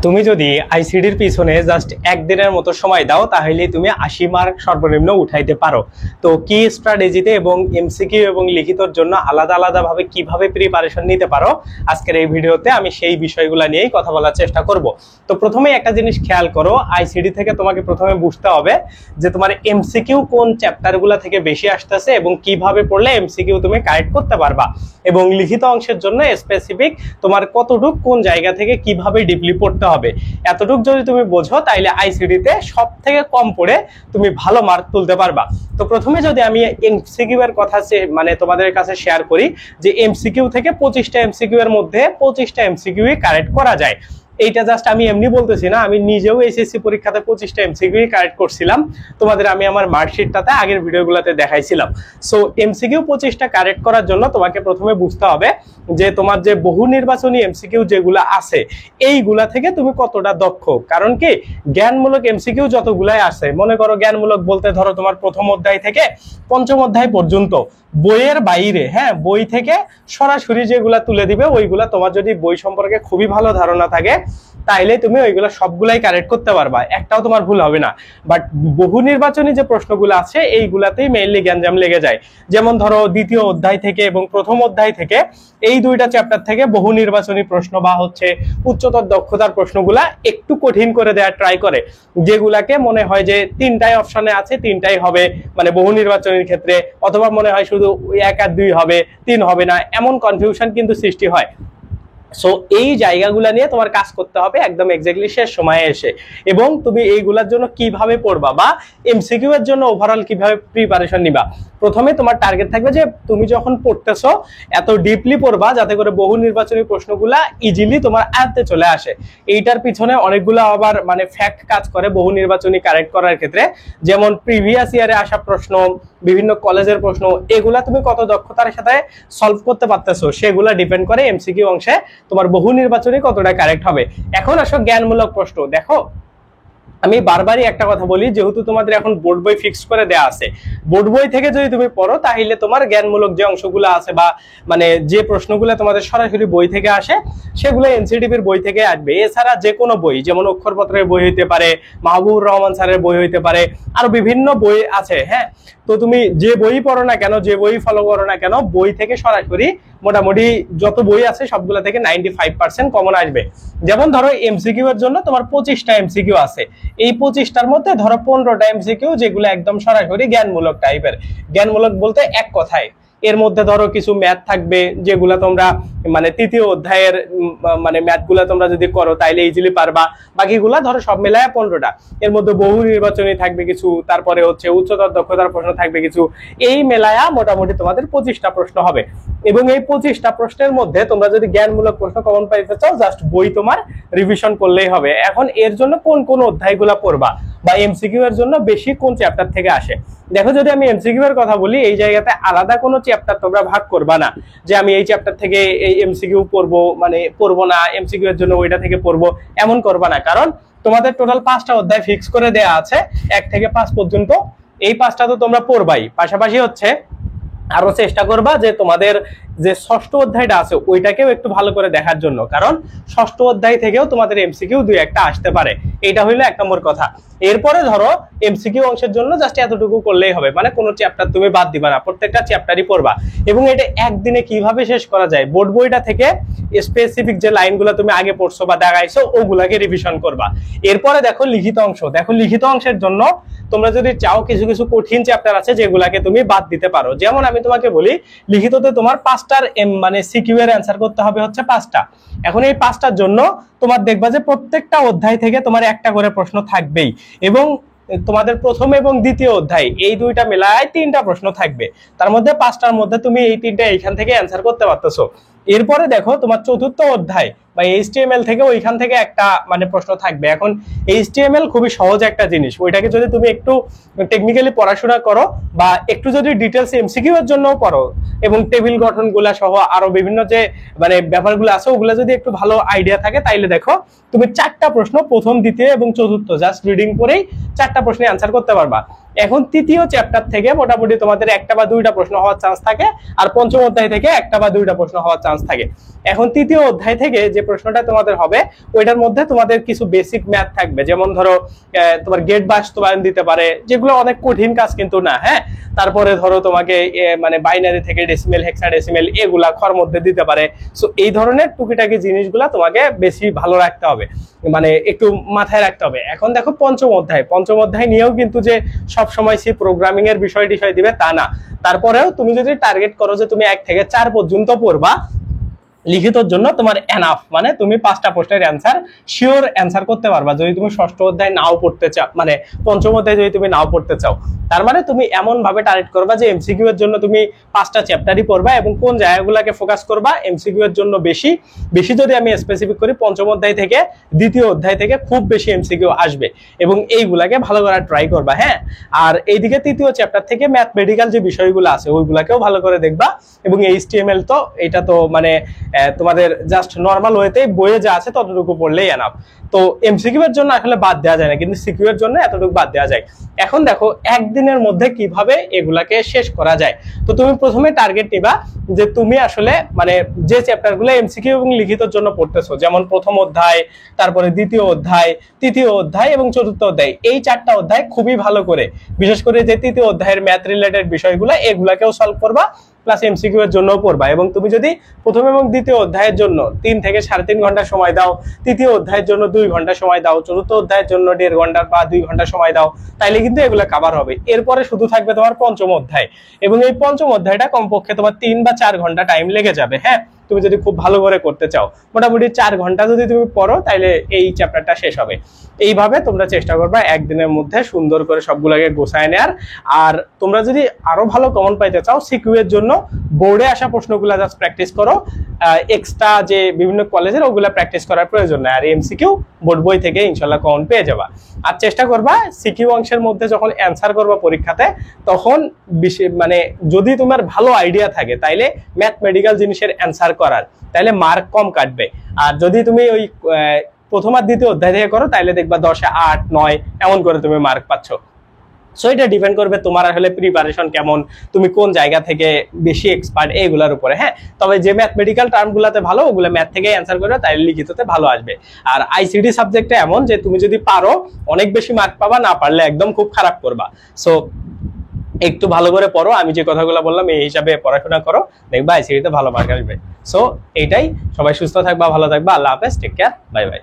তুমি যদি আইসিডির পিছনে জাস্ট একদিনের মতো সময় দাও তাহলে তুমি 80 মার্ক সর্বনিম্ন উঠাইতে পারো। তো কি স্ট্র্যাটেজিতে এবং এমসিকিউ এবং লিখিতর জন্য আলাদা আলাদা ভাবে কিভাবে প্রিপারেশন নিতে পারো আজকের এই ভিডিওতে আমি সেই বিষয়গুলো নিয়েই কথা বলার চেষ্টা করব। তো প্রথমে একটা জিনিস খেয়াল করো, আইসিডি থেকে তোমাকে প্রথমে বুঝতে হবে যে তোমার এমসিকিউ কোন চ্যাপ্টারগুলো থেকে বেশি আসতেছে এবং কিভাবে পড়লে এমসিকিউ তুমি কারেক্ট করতে পারবা, এবং লিখিত অংশের জন্য স্পেসিফিক তোমার কতটুক কোন জায়গা থেকে কিভাবে ডিপলি পড়তে হবে এতটুক যদি তুমি বোঝো তাইলে আইসিডিতে সব থেকে কম পড়ে তুমি ভালো মার্ক তুলতে পারবা। তো প্রথমে যদি আমি এমসিকিউ এর কথা মানে তোমাদের কাছে শেয়ার করি যে এমসিকিউ থেকে 25টা এমসিকিউ এর মধ্যে 25টা এমসিকিউ কারেক্ট করা যায়। এইটা জাস্ট আমি এমনি বলতেছি না, আমি নিজেও এসএসসি পরীক্ষাতে 25টা এমসিকিউ কারেক্ট করছিলাম। তোমাদের আমি আমার মার্কশিটটাতে আগের ভিডিওগুলোতে দেখাইছিলাম। সো এমসিকিউ 25টা কারেক্ট করার জন্য তোমাকে প্রথমে বুঝতে হবে যে তোমার যে বহু নির্বাচনী এমসিকিউ যেগুলো আছে এইগুলা থেকে তুমি কতটা দক্ষ। কারণ কি জ্ঞানমূলক এমসিকিউ যতগুলাই আছে, মনে করো জ্ঞানমূলক বলতে ধরো তোমার প্রথম অধ্যায় থেকে পঞ্চম অধ্যায় পর্যন্ত বইয়ের বাইরে, হ্যাঁ বই থেকে সরাসরি যেগুলা তুলে দিবে ওইগুলা তোমার যদি বই সম্পর্কে খুবই ভালো ধারণা থাকে তাইলে তুমি ওইগুলা সবগুলাই কারেক্ট করতে পারবা, একটাও তোমার ভুল হবে না। বাট বহু নির্বাচনী যে প্রশ্নগুলো আছে এইগুলাতেই মেইনলি গ্যাঞ্জাম লেগে যায়। যেমন ধরো দ্বিতীয় অধ্যায় থেকে এবং প্রথম অধ্যায় থেকে এই দুইটা চ্যাপ্টার থেকে বহু নির্বাচনী প্রশ্ন বা হচ্ছে উচ্চতর দক্ষতার প্রশ্নগুলা একটু কঠিন করে দেওয়ার ট্রাই করে, যেগুলাকে মনে হয় যে তিনটাই অপশনে আছে তিনটাই হবে মানে বহু নির্বাচনের ক্ষেত্রে, অথবা মনে হয় শুধু 1 আর 2 হবে 3 হবে না, এমন কনফিউশন কিন্তু সৃষ্টি হয়। সো এই জায়গাগুলো নিয়ে তোমার কাজ করতে হবে একদম এক্স্যাক্টলি শেষ সময়ে এসে, এবং তুমি এইগুলোর জন্য কিভাবে পড়বা বা এমসিকিউ এর জন্য ওভারঅল কিভাবে প্রিপারেশন নিবা। প্রথমে তোমার টার্গেট থাকবে যে তুমি যখন পড়তেছো এত ডিপলি পড়বা যাতে করে বহু নির্বাচনী প্রশ্নগুলা ইজিলি তোমার আয়ত্তে চলে আসে। এইটার পিছনে অনেকগুলো আবার মানে ফ্যাক্ট কাজ করে বহু নির্বাচনী কারেক্ট করার ক্ষেত্রে, যেমন প্রিভিয়াস ইয়ারে আসা প্রশ্ন, বিভিন্ন কলেজের প্রশ্ন, এগুলা তুমি কত দক্ষতার সাথে সলভ করতে পারতেছো সেগুলা ডিপেন্ড করে এমসিকিউ অংশে তোমার বহু নির্বাচনী কতটা কারেক্ট হবে। এখন আসো জ্ঞানমূলক প্রশ্ন। দেখো আমি বারবারই একটা কথা বলি, যেহেতু তোমাদের এখন বোর্ড বই ফিক্স করে দেয়া আছে, বোর্ড বই থেকে যদি তুমি পড়ো তাহলে তোমার জ্ঞানমূলক যে অংশগুলো আছে বা মানে যে প্রশ্নগুলো তোমাদের সরাসরি বই থেকে আসে সেগুলো এনসিটিভির বই থেকে আসবে। এছাড়া যে কোনো বই, যেমন অক্ষরপত্রের বই হইতে পারে, মাহবুবুর রহমান স্যারের বই হইতে পারে, আরো বিভিন্ন বই আছে। হ্যাঁ, তো তুমি যে বই পড়ো না কেন, যে বই ফলো করো না কেন, বই থেকে সরাসরি মোটামুটি যত বই আছে সবগুলো থেকে 95% কমন আসবে। যেমন ধরো এমসিকিউ এর জন্য তোমার 25টা এমসিকিউ আছে, এই 25টার মধ্যে ধরো 15টা এমসিকিউ যেগুলো একদম সরাসরি জ্ঞানমূলক টাইপের। জ্ঞানমূলক বলতে এক কথায় এর মধ্যে ধরো কিছু ম্যাথ থাকবে যেগুলা তোমরা মানে তৃতীয় অধ্যায়ের মানে ম্যাথগুলা তোমরা যদি করো তাইলে ইজিলি পারবা। বাকিগুলা ধরো সব মেলায় 15টা, এর মধ্যে বহু নির্বাচনী থাকবে কিছু, তারপরে হচ্ছে উচ্চতর দক্ষতার প্রশ্ন থাকবে কিছু, এই মেলায়া মোটামুটি তোমাদের 25টা প্রশ্ন হবে। এবং এই 25টা প্রশ্নের মধ্যে তোমরা যদি জ্ঞানমূলক প্রশ্ন কমন পাইতে চাও জাস্ট বই তোমার রিভিশন করলেই হবে। এখন এর জন্য কোন কোন অধ্যায়গুলা পড়বা বা এমসিকিউ এর জন্য বেশি কোন চ্যাপ্টার থেকে আসে। দেখো যদি আমি এমসিকিউ এর কথা বলি, এই জায়গাতে আলাদা কোনো চ্যাপ্টার তোমরা ভাগ করবা না যে আমি এই চ্যাপ্টার থেকে এই এমসিকিউ পড়বো মানে পড়বো না, এমসিকিউ এর জন্য ওইটা থেকে পড়বো, এমন করবা না। কারণ তোমাদের টোটাল 5টা অধ্যায় ফিক্স করে দেয়া আছে 1 থেকে 5 পর্যন্ত, এই 5টা তো তোমরা পড়বাই, পাশাপাশি হচ্ছে আরো চেষ্টা করবা যে তোমাদের যে ষষ্ঠ অধ্যায়টা আছে ওইটাকেও একটু ভালো করে দেখার জন্য, কারণ ষষ্ঠ অধ্যায় থেকেও তোমাদের এমসিকিউ 2-1টা আসতে পারে। এটা হইলো 1 নম্বর কথা। এরপরে ধরো এমসিকিউ অংশের জন্য জাস্ট এতটুকু করলেই হবে, মানে কোনো চ্যাপ্টার তুমি বাদ দিবা না, প্রত্যেকটা চ্যাপ্টারই পড়বা। এবং এটা একদিনে কিভাবে শেষ করা যায়, বোর্ড বইটা থেকে স্পেসিফিক যে লাইনগুলো তুমি আগে পড়ছো বা দেখাইছো ওগুলাকে রিভিশন করবা। এরপরে দেখো লিখিত অংশ। দেখো লিখিত অংশের জন্য তোমরা যদি চাও কিছু কিছু কঠিন চ্যাপ্টার আছে যেগুলাকে তুমি বাদ দিতে পারো। যেমন আমি তোমাকে বলি লিখিততে তোমার 5টার মানে সিকিউ এর অ্যান্সার করতে হবে হচ্ছে 5টা। এখন এই 5টার জন্য তোমার দেখবা যে প্রত্যেকটা অধ্যায় থেকে তোমার একটা করে প্রশ্ন থাকবেই, এবং তোমাদের প্রথম এবং দ্বিতীয় অধ্যায় এই দুইটা মেলায় 3টা প্রশ্ন থাকবে। তার মধ্যে 5টার মধ্যে তুমি এই 3টা এইখান থেকে অ্যান্সার করতে পারতেছো। এরপরে দেখো তোমার চতুর্থ অধ্যায় বা এইচটিএমএল থেকে ওইখান থেকে একটা মানে প্রশ্ন থাকবে। এখন এইচটিএমএল খুবই সহজ একটা জিনিস, ওইটাকে যদি তুমি একটু টেকনিক্যালি পড়াশোনা করো বা একটু যদি ডিটেলস এমসিকিউ এর জন্য পড়ো এবং টেবিল গঠনগুলা সহ আরো বিভিন্ন যে মানে ব্যাপারগুলো আছে ওগুলা যদি একটু ভালো আইডিয়া থাকে তাইলে দেখো তুমি 4টা প্রশ্ন প্রথম দ্বিতীয় এবং চতুর্থ জাস্ট রিডিং করেই 4টা প্রশ্নে অ্যান্সার করতে পারবা। এখন তৃতীয় চ্যাপ্টার থেকে মোটামুটি তোমাদের 1টা বা 2টা প্রশ্ন হওয়ার চান্স থাকে, আর পঞ্চম অধ্যায় থেকে 1টা বা 2টা প্রশ্ন হওয়ার চান্স থাকে। এখন তৃতীয় অধ্যায় থেকে যে প্রশ্নটা তোমাদের হবে ওইটার মধ্যে তোমাদের কিছু বেসিক ম্যাথ থাকবে, যেমন ধরো তোমার গেট বাস্তবায়ন দিতে পারে, যেগুলো অনেক কঠিন কাজ কিন্তু না। হ্যাঁ, তারপরে ধরো তোমাকে মানে বাইনারি থেকে ডেসিমেল, হেক্সাডেসিমেল এগুলা খর মধ্যে দিতে পারে। সো এই ধরনের টুকিটাকি জিনিসগুলা তোমাকে বেশি ভালো রাখতে হবে, মানে একটু মাথায় রাখতে হবে। এখন দেখো পঞ্চম অধ্যায় নিয়েও কিন্তু যে সব সময় সে প্রোগ্রামিং এর বিষয় দিবে তা না। তারপরেও তুমি যদি টার্গেট করো যে তুমি 1 থেকে 4 পর্যন্ত পড়বা লিখিতর জন্য, তোমার এনাফ, মানে তুমি 5টা প্রশ্নের অ্যান্সার শিওর অ্যান্সার করতে পারবা যদি তুমি ষষ্ঠ অধ্যায় নাও পড়তে চাও, মানে পঞ্চম অধ্যায় যদি তুমি নাও পড়তে চাও। তার মানে তুমি এমন ভাবে টার্গেট করবা যে এমসিকিউ এর জন্য তুমি 5টা চ্যাপ্টারই পড়বা এবং কোন জায়গাগুলোকে ফোকাস করবা এমসিকিউ এর জন্য বেশি যদি আমি স্পেসিফিক করি, পঞ্চম অধ্যায় থেকে দ্বিতীয় অধ্যায় থেকে খুব বেশি এমসিকিউ আসবে এবং এইগুলাকে ভালো করে ট্রাই করবা। হ্যাঁ, আর এইদিকে তৃতীয় চ্যাপ্টার থেকে ম্যাথমেটিক্যাল যে বিষয়গুলো আছে ওইগুলাকেও ভালো করে দেখবা। এবং এইচটিএমএল তো এটা তো মানে তোমাদের জাস্ট নরমাল ওয়েতে বইয়ে যা আছে ততটুকু পড়লেই এনাফ। তো এমসিকিউ এর জন্য আসলে বাদ দেওয়া যায় না, কিন্তু সিকিউ এর জন্য এতটুকু বাদ দেওয়া যায়। এখন দেখো একদিনের মধ্যে কিভাবে এগুলাকে শেষ করা যায়। তো তুমি প্রথমে টার্গেট নিবা যে তুমি আসলে মানে যে চ্যাপ্টারগুলো এমসিকিউ এবং লিখিতর জন্য পড়তেছো, যেমন প্রথম অধ্যায়, তারপরে দ্বিতীয় অধ্যায়, তৃতীয় অধ্যায় এবং চতুর্থ অধ্যায়, এই 4টা অধ্যায় খুবই ভালো করে, বিশেষ করে যে তৃতীয় অধ্যায়ের ম্যাথ রিলেটেড বিষয়গুলো এগুলাকেও সলভ করবা, প্লাস এমসিকিউ এর জন্য পড়বা। এবং তুমি যদি প্রথম এবং দ্বিতীয় অধ্যায়ের জন্য 3 থেকে 3.5 ঘন্টা সময় দাও, তৃতীয় অধ্যায়ের জন্য 2 ঘন্টা সময় দাও, চতুর্থ অধ্যায়ের জন্য 1.5 ঘন্টা বা 2 ঘন্টা সময় দাও, তাইলে কিন্তু এগুলো কভার হবে। এরপরে শুধু থাকবে তোমার পঞ্চম অধ্যায়, এবং এই পঞ্চম অধ্যায়টা কমপক্ষে তোমার 3 বা 4 ঘন্টা টাইম লেগে যাবে। হ্যাঁ, তুমি যদি খুব ভালো করে করতে চাও, মোটামুটি 4 ঘন্টা যদি তুমি পড়ো তাইলে এই চ্যাপ্টারটা শেষ হবে। এইভাবে তোমরা চেষ্টা করবা একদিনের মধ্যে সুন্দর করে সবগুলোকে গোছায় নেয়ার। আর তোমরা যদি আরো ভালো কমন পাইতে চাও, সিকিউ এর জন্য বোর্ডে আসা প্রশ্নগুলো জাস্ট প্র্যাকটিস করো, এক্সট্রা যে বিভিন্ন কলেজের ওগুলা প্র্যাকটিস করার প্রয়োজন নাই। আর এমসিকিউ বোর্ড বই থেকে ইনশাল্লাহ কমন পেয়ে যাবা। আর চেষ্টা করবা সিকিউ অংশের মধ্যে যখন অ্যান্সার করবা পরীক্ষাতে, তখন মানে যদি তোমার ভালো আইডিয়া থাকে তাইলে ম্যাথমেটিক্যাল জিনিসের অ্যান্সার করার, তাইলে মার্ক কম কাটবে। আর যদি তুমি ওই প্রথম আর দ্বিতীয় অধ্যায় থেকে করো তাইলে দেখবা 10-এ 8, 9 এমন করে তুমি মার্ক পাচ্ছ। সো এটা ডিপেন্ড করবে তোমার আসলে প্রিপারেশন কেমন, তুমি কোন জায়গা থেকে বেশি এক্সপার্ট এইগুলোর উপরে। হ্যাঁ, তবে যে ম্যাথমেটিক্যাল টার্মগুলোতে ভালো ওগুলো ম্যাথ থেকে অ্যান্সার করবে, তাইলে লিখিততে ভালো আসবে। আর আইসিটি সাবজেক্টটা এমন যে তুমি যদি পারো অনেক বেশি মার্ক পাবা, না পারলে একদম খুব খারাপ করবা। সো একটু ভালো করে পড়ো, আমি যে কথাগুলো বললাম এই হিসাবে পড়াশোনা করো, দেখবা আইসিটিতে ভালো মার্ক আসবে। সো এইটাই, সবাই সুস্থ থাকবা, ভালো থাকবা, আল্লাহ হাফেজ, টেক কেয়ার, বাই বাই।